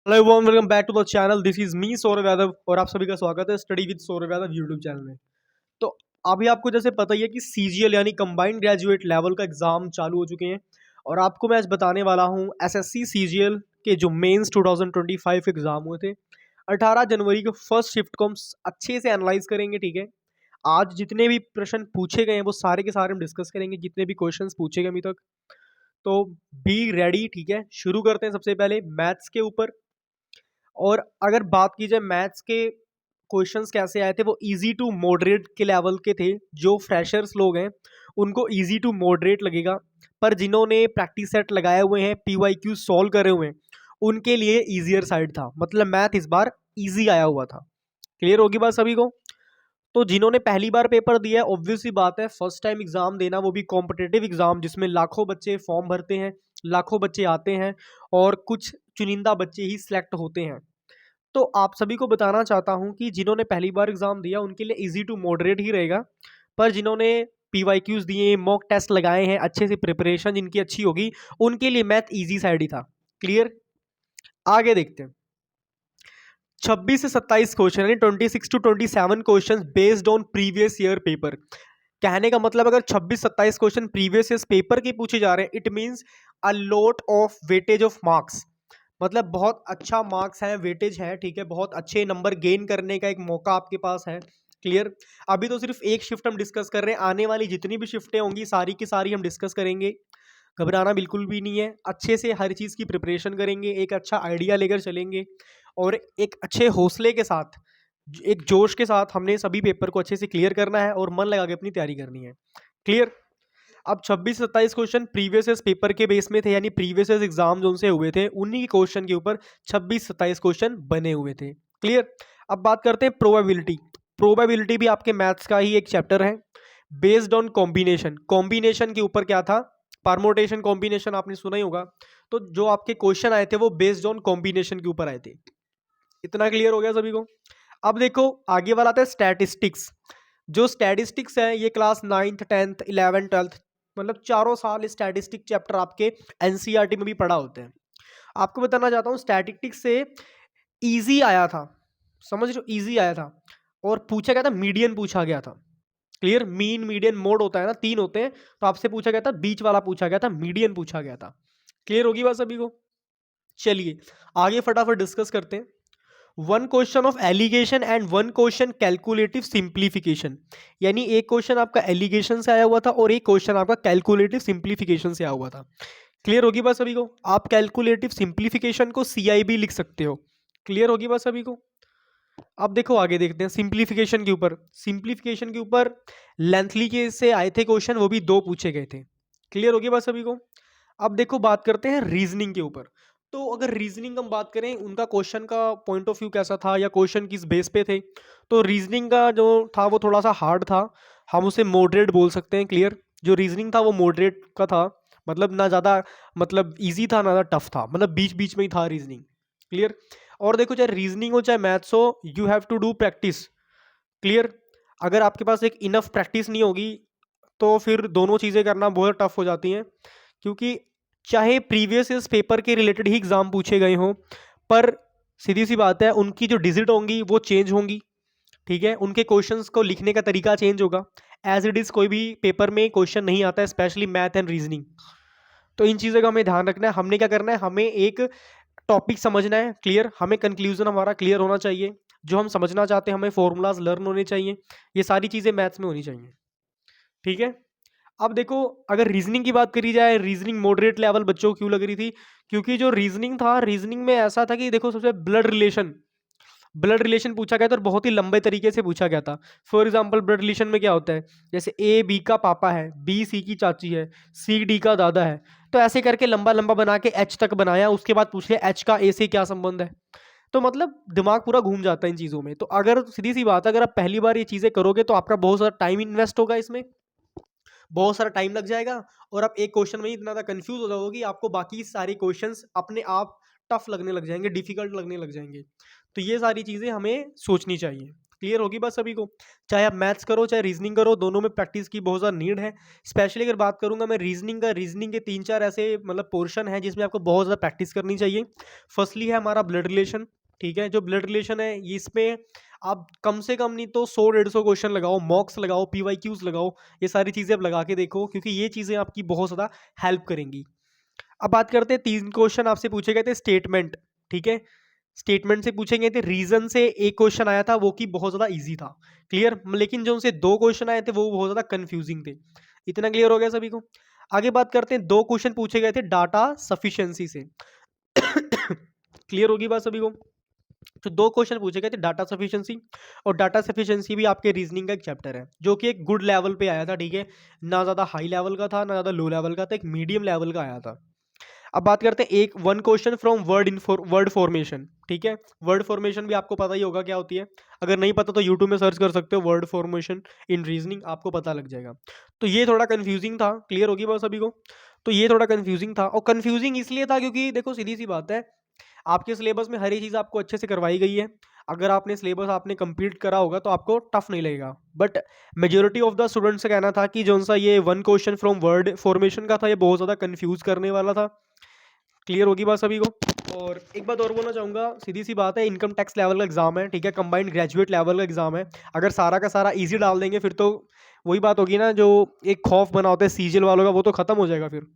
Hello everyone, welcome back to the channel. This is me Saurabh Yadav और आप सभी का स्वागत है study with Saurabh Yadav YouTube channel में। तो अभी आपको जैसे पता ही है कि सीजीएल यानी कंबाइंड ग्रेजुएट लेवल का एग्जाम चालू हो चुके हैं और आपको मैं आज बताने वाला हूं एसएससी सीजीएल के जो मेंस 2025 एग्जाम हुए थे 18 जनवरी के फर्स्ट शिफ्ट को हम अच्छे से एनालाइज करेंगे। ठीक है, आज जितने भी प्रश्न पूछे गए हैं वो सारे के सारे हम डिस्कस करेंगे, जितने भी क्वेश्चन पूछे गए अभी तक। तो बी रेडी। ठीक है, शुरू करते हैं सबसे पहले मैथ्स के ऊपर। और अगर बात की जाए मैथ्स के क्वेश्चंस कैसे आए थे, वो इजी टू मॉडरेट के लेवल के थे। जो फ्रेशर्स लोग हैं उनको इजी टू मॉडरेट लगेगा, पर जिन्होंने प्रैक्टिस सेट लगाए हुए हैं, पीवाईक्यू सॉल्व करे हुए हैं, उनके लिए इजियर साइड था। मतलब मैथ इस बार इजी आया हुआ था। क्लियर होगी बात सभी को? तो जिन्होंने पहली बार पेपर दिया है, ऑब्वियस सी बात है, फर्स्ट टाइम एग्जाम देना, वो भी कॉम्पिटेटिव एग्जाम जिसमें लाखों बच्चे फॉर्म भरते हैं, लाखों बच्चे आते हैं और कुछ चुनिंदा बच्चे ही सिलेक्ट होते हैं। तो आप सभी को बताना चाहता हूं कि जिन्होंने पहली बार एग्जाम दिया उनके लिए इजी टू मॉडरेट ही रहेगा, पर जिन्होंने पीवाईक्यूज दिए, मॉक टेस्ट लगाए हैं, अच्छे से प्रिपरेशन जिनकी अच्छी होगी, उनके लिए मैथ इजी साइड ही था। क्लियर? आगे देखते हैं। 26 से 27 क्वेश्चन यानी 26 to 27 question based on previous year paper. कहने का मतलब अगर 26-27 क्वेश्चन प्रीवियस ईयर पेपर के पूछे जा रहे हैं, it means a lot of weightage of marks. मतलब बहुत अच्छा मार्क्स है, वेटेज है। ठीक है, बहुत अच्छे नंबर गेन करने का एक मौका आपके पास है। क्लियर? अभी तो सिर्फ एक शिफ्ट हम डिस्कस कर रहे हैं, आने वाली जितनी भी शिफ्टें होंगी सारी की सारी हम डिस्कस करेंगे। घबराना बिल्कुल भी नहीं है, अच्छे से हर चीज़ की प्रिपरेशन करेंगे, एक अच्छा आइडिया लेकर चलेंगे और एक अच्छे हौसले के साथ, एक जोश के साथ हमने सभी पेपर को अच्छे से क्लियर करना है और मन लगा के अपनी तैयारी करनी है। क्लियर? अब 26-27 क्वेश्चन प्रीवियस ईयर पेपर के बेस में थे, यानी प्रीवियस ईयर एग्जाम जो उनसे हुए थे उन्हीं के क्वेश्चन के ऊपर 26-27 क्वेश्चन बने हुए थे। क्लियर? अब बात करते हैं प्रोबेबिलिटी। प्रोबेबिलिटी भी आपके मैथ्स का ही एक चैप्टर है, बेस्ड ऑन कॉम्बिनेशन। कॉम्बिनेशन के ऊपर क्या था? परमोटेशन कॉम्बिनेशन आपने सुना ही होगा। तो जो आपके क्वेश्चन आए थे वो बेस्ड ऑन कॉम्बिनेशन के ऊपर आए थे। इतना क्लियर हो गया सभी को? अब देखो आगे वाला आता है स्टैटिस्टिक्स। जो स्टैटिस्टिक्स है ये class 9th 10th 11th 12th, मतलब चारों साल स्टैटिस्टिक चैप्टर आपके एनसीईआरटी में भी पढ़ा होते हैं। आपको बताना चाहता हूँ स्टैटिस्टिक्स से इजी आया था, समझ रहे हो, इजी आया था। और पूछा गया था, मीडियन पूछा गया था। क्लियर? मीन मीडियन मोड होता है ना, तीन होते हैं, तो आपसे पूछा गया था बीच वाला, पूछा गया था मीडियन पूछा गया था। क्लियर होगी बात सभी को? चलिए आगे फटाफट डिस्कस करते हैं। One question of allegation and one question calculative simplification. यानी एक क्वेश्चन आपका एलिगेशन से आया हुआ था और एक क्वेश्चन आपका कैलकुलेटिव सिंप्लीफिकेशन से आया हुआ था। क्लियर होगी बात सभी को? आप कैलकुलेटिव सिंप्लीफिकेशन को सीआईबी लिख सकते हो। क्लियर होगी बात सभी को? अब देखो आगे देखते हैं सिंप्लीफिकेशन के ऊपर। सिंप्लीफिकेशन के ऊपर लेंथली के से आए थे क्वेश्चन, वो भी दो पूछे गए थे। क्लियर होगी बात सभी को? अब देखो बात करते हैं रीजनिंग के ऊपर। तो अगर रीजनिंग हम बात करें, उनका क्वेश्चन का पॉइंट ऑफ व्यू कैसा था या क्वेश्चन किस बेस पे थे, तो रीजनिंग का जो था वो थोड़ा सा हार्ड था, हम उसे मॉडरेट बोल सकते हैं। क्लियर? जो रीजनिंग था वो मॉडरेट का था, मतलब ना ज़्यादा मतलब इजी था ना ज़्यादा टफ था, मतलब बीच बीच में ही था रीजनिंग। क्लियर? और देखो चाहे रीजनिंग हो चाहे मैथ्स हो, you have to do practice. Clear? अगर आपके पास एक इनफ प्रैक्टिस नहीं होगी तो फिर दोनों चीज़ें करना बहुत टफ हो जाती हैं, क्योंकि चाहे प्रीवियस इयर्स पेपर के रिलेटेड ही एग्जाम पूछे गए हों, पर सीधी सी बात है उनकी जो डिजिट होंगी वो चेंज होंगी। ठीक है, उनके क्वेश्चंस को लिखने का तरीका चेंज होगा। एज इट इज़ कोई भी पेपर में क्वेश्चन नहीं आता है, स्पेशली मैथ एंड रीजनिंग। तो इन चीज़ों का हमें ध्यान रखना है। हमने क्या करना है, हमें एक टॉपिक समझना है। क्लियर? हमें कंक्लूजन हमारा क्लियर होना चाहिए, जो हम समझना चाहते हैं हमें फॉर्मूलाज लर्न होने चाहिए, ये सारी चीज़ें मैथ्स में होनी चाहिए। ठीक है? अब देखो अगर रीजनिंग की बात करी जाए, रीजनिंग मॉडरेट लेवल बच्चों को क्यों लग रही थी? क्योंकि जो रीजनिंग था, रीजनिंग में ऐसा था कि देखो सबसे ब्लड रिलेशन पूछा गया था और बहुत ही लंबे तरीके से पूछा गया था। फॉर एग्जांपल ब्लड रिलेशन में क्या होता है, जैसे ए बी का पापा है, बी सी की चाची है, सी डी का दादा है, तो ऐसे करके लंबा लंबा बना के एच तक बनाया, उसके बाद पूछ लिया एच का ए से क्या संबंध है। तो मतलब दिमाग पूरा घूम जाता है इन चीज़ों में। तो अगर सीधी सी बात है, अगर आप पहली बार ये चीज़ें करोगे तो आपका बहुत सारा टाइम इन्वेस्ट होगा इसमें, बहुत सारा टाइम लग जाएगा और आप एक क्वेश्चन में ही इतना ज़्यादा कंफ्यूज हो जाओगे कि आपको बाकी सारे क्वेश्चंस अपने आप टफ लगने लग जाएंगे, डिफिकल्ट लगने लग जाएंगे। तो ये सारी चीज़ें हमें सोचनी चाहिए। क्लियर होगी बात सभी को। चाहे आप मैथ्स करो चाहे रीजनिंग करो, दोनों में प्रैक्टिस की बहुत ज़्यादा नीड है। स्पेशली अगर बात करूंगा मैं रीजनिंग का, रीजनिंग के 3-4 ऐसे मतलब पोर्शन है जिसमें आपको बहुत ज़्यादा प्रैक्टिस करनी चाहिए। फर्स्टली है हमारा ब्लड रिलेशन। ठीक है, जो ब्लड रिलेशन है ये इसमें आप कम से कम नहीं तो 100-150 क्वेश्चन लगाओ, मॉक्स लगाओ, पीवाईक्यूज लगाओ, ये सारी चीज़ें आप लगा के देखो क्योंकि ये चीज़ें आपकी बहुत ज़्यादा हेल्प करेंगी। अब बात करते हैं, 3 क्वेश्चन आपसे पूछे गए थे स्टेटमेंट। ठीक है, स्टेटमेंट से पूछे गए थे, रीजन से एक क्वेश्चन आया था वो कि बहुत ज्यादा इजी था। क्लियर, लेकिन जो उनसे 2 क्वेश्चन आए थे वो बहुत ज्यादा कंफ्यूजिंग थे। इतना क्लियर हो गया सभी को। आगे बात करते हैं, 2 क्वेश्चन पूछे गए थे डाटा सफिशिएंसी से। क्लियर होगी बात सभी को। तो 2 क्वेश्चन पूछे गए थे डाटा सफिशिएंसी, और डाटा सफिशिएंसी भी आपके रीजनिंग का एक चैप्टर है जो कि एक गुड लेवल पे आया था। ठीक है, ना ज्यादा हाई लेवल का था ना ज्यादा लो लेवल का था, एक मीडियम लेवल का आया था। अब बात करते हैं एक one question from word formation. ठीक है, वर्ड फॉर्मेशन भी आपको पता ही होगा क्या होती है। अगर नहीं पता तो यूट्यूब में सर्च कर सकते हो वर्ड फॉर्मेशन इन रीजनिंग, आपको पता लग जाएगा। तो ये थोड़ा कंफ्यूजिंग था। क्लियर होगी बात सभी को। तो ये थोड़ा कंफ्यूजिंग था, और कंफ्यूजिंग इसलिए था क्योंकि देखो सीधी सी बात है, आपके सिलेबस में हर एक चीज़ आपको अच्छे से करवाई गई है। अगर आपने सिलेबस आपने कंप्लीट करा होगा तो आपको टफ नहीं लगेगा। But majority of the students का कहना था कि जो सा ये one question from word formation का था ये बहुत ज़्यादा कंफ्यूज करने वाला था। क्लियर होगी बात सभी को। और एक बात और बोलना चाहूँगा, सीधी सी बात है, इनकम टैक्स लेवल का एग्जाम है। ठीक है, कंबाइंड ग्रेजुएट लेवल का एग्जाम है। अगर सारा का सारा इजी डाल देंगे फिर तो वही बात होगी ना, जो एक खौफ बना होता है सीजीएल वालों का, वो तो खत्म हो जाएगा फिर।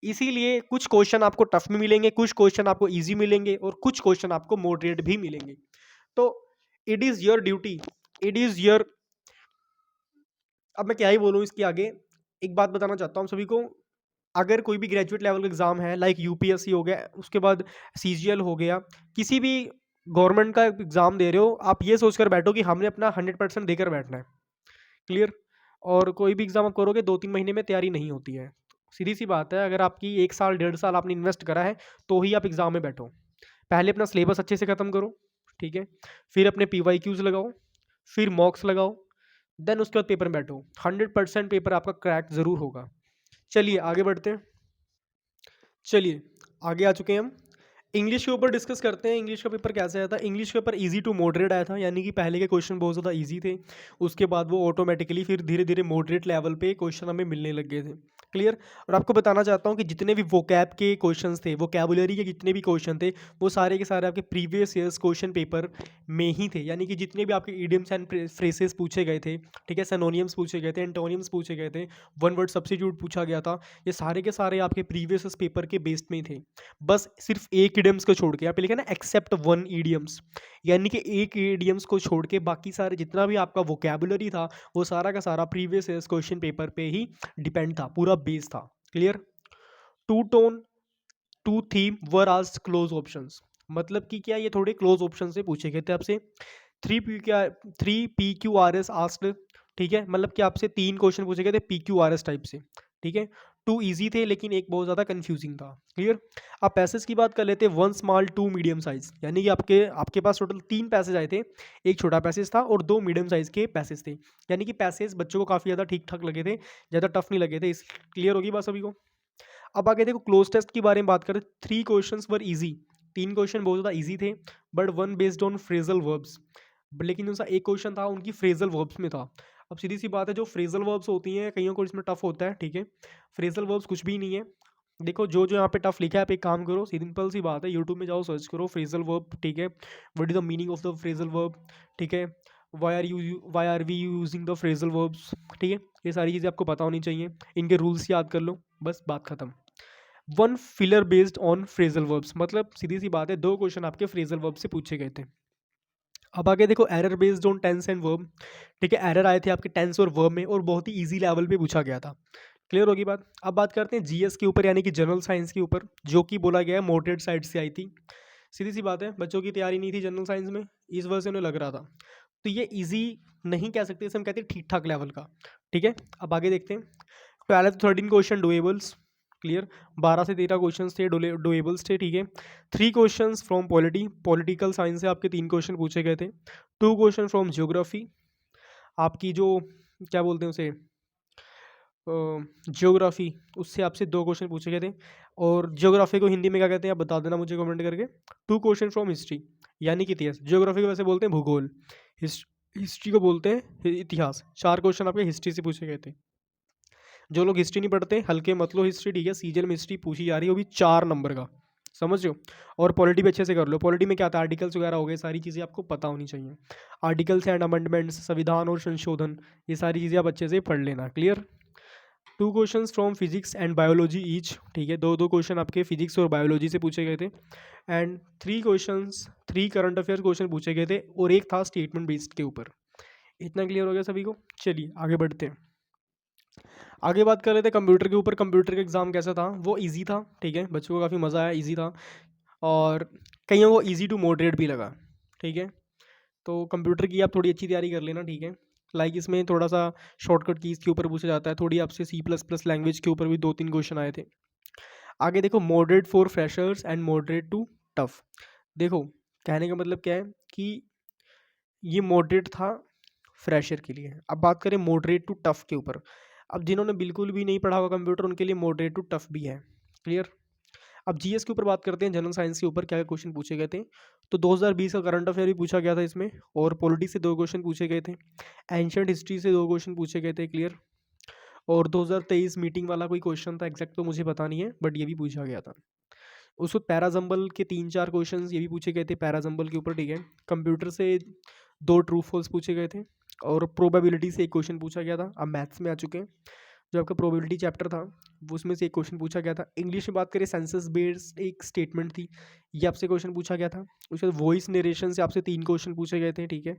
इसीलिए कुछ क्वेश्चन आपको टफ में मिलेंगे, कुछ क्वेश्चन आपको इजी मिलेंगे, और कुछ क्वेश्चन आपको मॉडरेट भी मिलेंगे। तो it is your duty, it is your, अब मैं क्या ही बोलूँ इसके आगे। एक बात बताना चाहता हूँ सभी को, अगर कोई भी ग्रेजुएट लेवल का एग्जाम है लाइक यूपीएससी हो गया, उसके बाद सीजीएल हो गया, किसी भी गवर्नमेंट का एग्जाम दे रहे हो, आप ये सोचकर बैठो कि हमने अपना 100% देकर बैठना है। क्लियर। और कोई भी एग्जाम आप करोगे 2-3 महीने में तैयारी नहीं होती है। सीधी सी बात है, अगर आपकी 1 साल 1.5 साल आपने इन्वेस्ट करा है तो ही आप एग्जाम में बैठो। पहले अपना सिलेबस अच्छे से खत्म करो। ठीक है, फिर अपने पीवाईक्यूज लगाओ, फिर मॉक्स लगाओ, देन उसके बाद पेपर में बैठो। 100% पेपर आपका क्रैक जरूर होगा। चलिए आगे बढ़ते हैं। चलिए आगे आ चुके हैं हम। इंग्लिश के ऊपर डिस्कस करते हैं। इंग्लिश का पेपर कैसे आया था। इंग्लिश के पेपर इजी टू मॉडरेट आया था, यानी कि पहले के क्वेश्चन बहुत ज़्यादा इजी थे, उसके बाद वो ऑटोमेटिकली फिर धीरे धीरे मॉडरेट लेवल पे क्वेश्चन हमें मिलने लग गए थे। क्लियर। और आपको बताना चाहता हूँ कि जितने भी वोकैब के क्वेश्चंस थे, वोकैबुलरी के जितने भी क्वेश्चन थे, वो सारे के सारे आपके प्रीवियस ईयर्स क्वेश्चन पेपर में ही थे। यानी कि जितने भी आपके इडियम्स एंड फ्रेसेस पूछे गए थे, ठीक है, सिनोनियम्स पूछे गए थे, एंटोनियम्स पूछे गए थे, वन वर्ड सब्स्टिट्यूट पूछा गया था, ये सारे के सारे आपके प्रीवियस पेपर के बेस्ड में ही थे। बस सिर्फ एक इडियम्स को छोड़ के, यहाँ पे लिखा है ना एक्सेप्ट वन इडियम्स, यानी कि एक इडियम्स को छोड़ के बाकी सारे जितना भी आपका वोकैबुलरी था वो सारा का सारा प्रीवियस ईयर्स क्वेश्चन पेपर पे ही डिपेंड था, पूरा बेस था। Clear. Two tone two theme वर आज क्लोज ऑप्शंस, मतलब कि क्या ये थोड़े क्लोज ऑप्शन से पूछे गए थे आपसे। 3 PQRS आस्क्ड। ठीक है, मतलब कि आपसे 3 क्वेश्चन पूछे गए थे PQRS टाइप से। ठीक है, 2 इजी थे लेकिन एक बहुत ज़्यादा कंफ्यूजिंग था। क्लियर। अब पैसेज की बात कर लेते हैं। 1 स्मॉल 2 मीडियम साइज, यानी कि आपके पास टोटल 3 पैसेज आए थे। एक छोटा पैसेज था और 2 मीडियम साइज के पैसेज थे, यानी कि पैसेज बच्चों को काफ़ी ज़्यादा ठीक ठाक लगे थे, ज़्यादा टफ नहीं लगे थे। इस क्लियर होगी बात सभी को। अब आगे देखो क्लोज टेस्ट के बारे में बात करें। 3 क्वेश्चंस वर इजी, 3 क्वेश्चन बहुत ज़्यादा इजी थे, but 1 based on phrasal verbs, लेकिन उनका एक क्वेश्चन था उनकी फ्रेजल वर्ब्स में था। अब सीधी सी बात है, जो फ्रेजल वर्ब्स होती हैं कईयों को इसमें टफ होता है। ठीक है, फ्रेजल वर्ब्स कुछ भी नहीं है। देखो जो जो यहाँ पे टफ लिखा है, आप एक काम करो, सिंपल सी बात है, यूट्यूब में जाओ, सर्च करो फ्रेजल वर्ब। ठीक है, what is the meaning of the phrasal verb. ठीक है, why are we using the phrasal verbs. ठीक है, ये सारी चीज़ें आपको पता होनी चाहिए, इनके रूल्स याद कर लो, बस बात खत्म। 1 filler based on phrasal verbs, मतलब सीधी सी बात है, 2 क्वेश्चन आपके फ्रेजल वर्ब से पूछे गए थे। अब आगे देखो error based on tense and verb. ठीक है, एरर आए थे आपके टेंस और वर्ब में, और बहुत ही इजी लेवल पे पूछा गया था। क्लियर होगी बात। अब बात करते हैं जीएस के ऊपर, यानी कि जनरल साइंस के ऊपर, जो कि बोला गया है मॉडरेट साइड से आई थी। सीधी सी बात है, बच्चों की तैयारी नहीं थी जनरल साइंस में, इस वजह से उन्हें लग रहा था। तो ये इजी नहीं कह सकते, इसे हम कहते हैं ठीक ठाक लेवल का। ठीक है, अब आगे देखते हैं। 12 से 13 क्वेश्चन डुएबल्स। क्लियर, 12 से 13 क्वेश्चन थे, डुएबल्स थे। ठीक है, 3 क्वेश्चन फ्रॉम पॉलिटिकल साइंस से आपके 3 क्वेश्चन पूछे गए थे। 2 क्वेश्चन फ्रॉम ज्योग्राफी, आपकी जो क्या बोलते हैं उसे, ज्योग्राफी, उससे आपसे 2 क्वेश्चन पूछे गए थे। और ज्योग्राफी को हिंदी में क्या कहते हैं आप बता देना मुझे कमेंट करके। 2 क्वेश्चन फ्रॉम हिस्ट्री, यानी कि इतिहास। ज्योग्राफी को वैसे बोलते हैं भूगोल, हिस्ट्री को बोलते हैं इतिहास। 4 क्वेश्चन आपके हिस्ट्री से पूछे गए थे। जो लोग हिस्ट्री नहीं पढ़ते हल्के मत लो हिस्ट्री, ठीक है। सीजीएल में हिस्ट्री पूछी जा रही है, वो भी 4 नंबर का, समझ रहे हो। और पॉलिटी भी अच्छे से कर लो। पॉलिटी में क्या आता है, आर्टिकल्स वगैरह हो गए, सारी चीज़ें आपको पता होनी चाहिए। आर्टिकल्स एंड अमेंडमेंट्स, संविधान और संशोधन, ये सारी चीज़ें आप अच्छे से पढ़ लेना। Clear. 2 questions from physics and biology each, ठीक है। दो दो क्वेश्चन आपके फिजिक्स और बायोलॉजी से पूछे गए थे। एंड 3 करंट अफेयर्स क्वेश्चन पूछे गए थे और एक था स्टेटमेंट बेस्ड के ऊपर। इतना क्लियर हो गया सभी को। चलिए आगे बढ़ते हैं। आगे बात कर रहे थे कंप्यूटर के ऊपर। कंप्यूटर का एग्ज़ाम कैसा था, वो इजी था, ठीक है। बच्चों को काफ़ी मज़ा आया, इजी था। और कईयों को इजी टू मॉडरेट भी लगा, ठीक है। तो कंप्यूटर की आप थोड़ी अच्छी तैयारी कर लेना, ठीक है। लाइक इसमें थोड़ा सा शॉर्टकट कीज़ के ऊपर पूछा जाता है, थोड़ी आपसे C++ लैंग्वेज के ऊपर भी 2-3 क्वेश्चन आए थे। आगे देखो, moderate for freshers and moderate to tough. देखो कहने का मतलब क्या है कि ये मॉडरेट था फ्रेशर के लिए। अब बात करें मॉडरेट टू टफ के ऊपर। अब जिन्होंने बिल्कुल भी नहीं पढ़ा हुआ कंप्यूटर, उनके लिए मॉडरेट टू टफ भी है। क्लियर। अब जीएस के ऊपर बात करते हैं, जनरल साइंस के ऊपर क्या क्या क्वेश्चन पूछे गए थे। तो 2020 का करंट अफेयर भी पूछा गया था इसमें, और पॉलिटिक्स से 2 क्वेश्चन पूछे गए थे। एंशियंट हिस्ट्री से 2 क्वेश्चन पूछे गए थे। क्लियर। और 2023 मीटिंग वाला कोई क्वेश्चन था, एग्जैक्ट तो मुझे पता नहीं है, बट ये भी पूछा गया था। उसको पैराजम्बल के 3-4 क्वेश्चन ये भी पूछे गए थे पैराजम्बल के ऊपर, ठीक है। कंप्यूटर से 2 ट्रू फॉल्स पूछे गए थे, और प्रोबेबिलिटी से एक क्वेश्चन पूछा गया था। अब मैथ्स में आ चुके हैं। जो आपका प्रोबेबिलिटी चैप्टर था, वो उसमें से एक क्वेश्चन पूछा गया था। इंग्लिश में बात करें, सेंसस बेस्ड एक स्टेटमेंट थी, ये आपसे क्वेश्चन पूछा गया था। उसके बाद वॉइस नरेशन से आपसे 3 क्वेश्चन पूछे गए थे, ठीक है।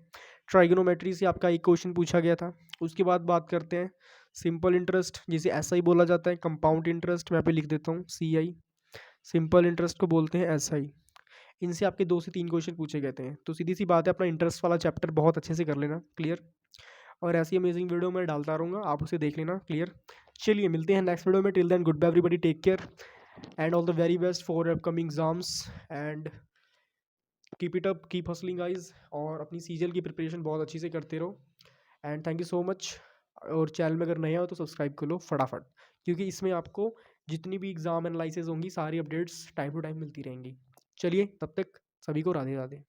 ट्राइगोनोमेट्री से आपका एक क्वेश्चन पूछा गया था। उसके बाद बात करते हैं सिंपल इंटरेस्ट, जिसे एसआई बोला जाता है। कंपाउंड इंटरेस्ट मैं यहाँ पे लिख देता हूँ सीआई। सिंपल इंटरेस्ट को बोलते हैं एसआई। इनसे आपके 2 से 3 क्वेश्चन पूछे गए थे। तो सीधी सी बात है, अपना इंटरेस्ट वाला चैप्टर बहुत अच्छे से कर लेना। क्लियर। और ऐसी अमेजिंग वीडियो मैं डालता रहूँगा, आप उसे देख लेना। क्लियर। चलिए मिलते हैं नेक्स्ट वीडियो में। Till then good bye everybody, take care and all the very best for upcoming exams and keep it up, keep hustling guys. और अपनी सीजीएल की प्रिपरेशन बहुत अच्छी से करते रहो। And thank you so much. और चैनल में अगर नया हो तो सब्सक्राइब कर लो फटाफट, क्योंकि इसमें आपको जितनी भी एग्जाम एनालिसिस होंगी, सारी अपडेट्स टाइम टू टाइम मिलती रहेंगी। चलिए तब तक सभी को राधे राधे।